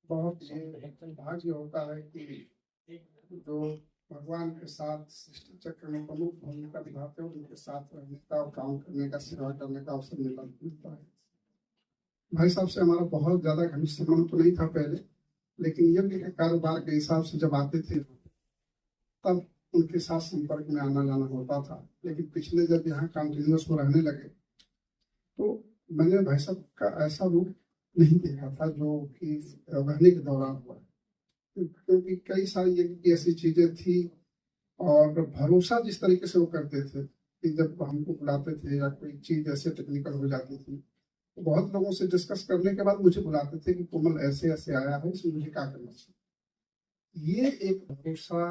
बहुत ये भाग्य होता है कि जो भगवान के साथ सृष्टि चक्र में प्रमुख भूमिका निभाते हैं उनके साथ रहने का और काम करने का, सेवा करने का अवसर मिलता है। भाई साहब से हमारा बहुत ज्यादा घनिष्ठ संबंध तो नहीं था पहले, लेकिन यज्ञ के कारोबार के हिसाब से जब आते थे तब उनके साथ संपर्क में आना जाना होता था। लेकिन पिछले जब यहाँ कंटिन्यूअस में रहने लगे तो मैंने भाई साहब का ऐसा रूप नहीं देखा था जो कि रहने के दौरान हुआ, क्योंकि कई सारी यज्ञ की ऐसी चीजें थी और भरोसा जिस तरीके से वो करते थे कि जब हमको बुलाते थे या कोई चीज ऐसे टेक्निकल हो जाती थी तो बहुत लोगों से डिस्कस करने के बाद मुझे बुलाते थे कि कोमल ऐसे ऐसे आया है, इसमें मुझे क्या करना चाहिए। ये एक भरोसा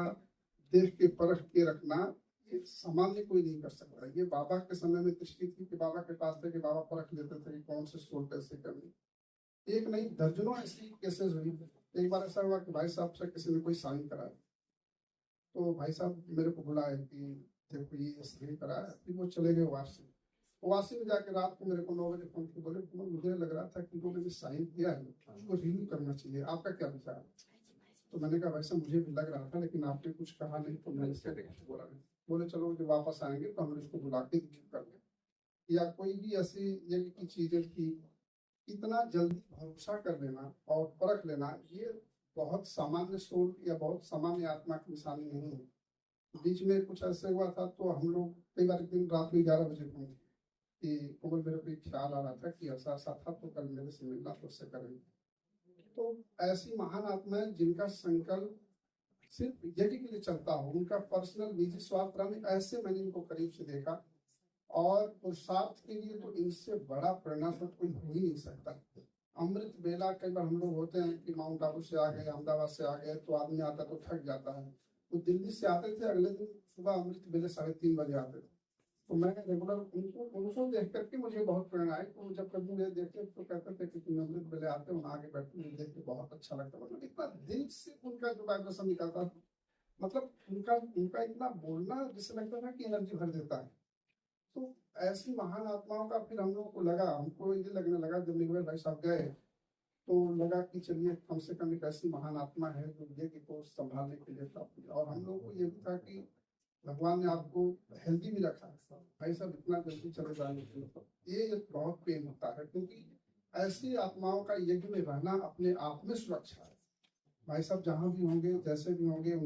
देख के परख के रखना ये सामान्य कोई नहीं कर सकता। ये बाबा के समय में दृष्टि थी कि बाबा के पास थे कि बाबा परख लेते थे कि कौन से सोल कैसे करनी। एक नहीं दर्जनों ऐसी केसेस हुई। एक बार ऐसा हुआ कि भाई साहब से किसी ने कोई साइन कराया तो भाई साहब मेरे को बुलाए कि देखो ये साइन कराया, फिर वो चले गए वासी में जाके रात को मेरे को 9 बजे फोन किया, बोले मुझे लग रहा था कि जो मैंने साइन किया है उसको रिन्यू करना चाहिए, आपका क्या विचार है। तो मैंने कहा भाई साहब मुझे भी लग रहा था लेकिन आपने कुछ कहा नहीं तो मैंने इससे बोला नहीं। बोले चलो जब वापस आएंगे तो हम इसको बुला के रिन्यू कर लें। या कोई भी ऐसी यज्ञ की चीजें थी, इतना जल्दी भरोसा कर लेना और परख लेना ये बहुत सामान्य सोल या बहुत सामान्य आत्मा की निशानी नहीं है। बीच में कुछ ऐसे हुआ था तो हम लोग कई बार एक दिन रात में 11 बजे पहुंचे कि कोमल मेरे को एक ख्याल आ रहा था कि ऐसा ऐसा था तो कल मेरे से मिलना तो उससे करेंगे। तो ऐसी महान आत्माएं जिनका संकल्प सिर्फ यज्ञ के लिए चलता हो, उनका पर्सनल निजी स्वार्थ नहीं, ऐसे मैंने इनको करीब से देखा। और पुरुषार्थ के लिए तो इनसे बड़ा प्रेरणा तो कोई हो ही नहीं सकता। अमृत बेला कई बार हम लोग होते हैं कि माउंट आबू से आ गए, अहमदाबाद से आ गए तो आदमी आता तो थक जाता है, तो दिल्ली से आते थे अगले दिन सुबह अमृत बेले 3:30 बजे आते थे। तो मैं रेगुलर उनको देख करके मुझे बहुत प्रेरणा आई। तो जब कभी मुझे देखते तो कहते थे कि तुम अमृत बेले आते हो आगे बैठते, मुझे देख के बहुत अच्छा लगता। मतलब इतना दिल से उनका जो वाइब्रेशन निकलता, मतलब उनका उनका इतना बोलना जिससे लगता था कि एनर्जी भर देता है। तो ऐसी महान आत्माओं का फिर हम लोग को लगा, हमको ये लगने लगा जब निगुर भाई साहब गए तो लगा कि चलिए कम से कम एक ऐसी महान आत्मा है जो ये को संभालने के लिए प्राप्त। और हम लोग को ये भी था कि भगवान ने आपको हेल्दी भी रखा है भाई साहब, इतना जल्दी चले जाने के ये एक बहुत पेन होता है, क्योंकि ऐसी आत्माओं का यज्ञ में रहना अपने आप में सुरक्षा है। भाई साहब जहाँ भी होंगे जैसे भी होंगे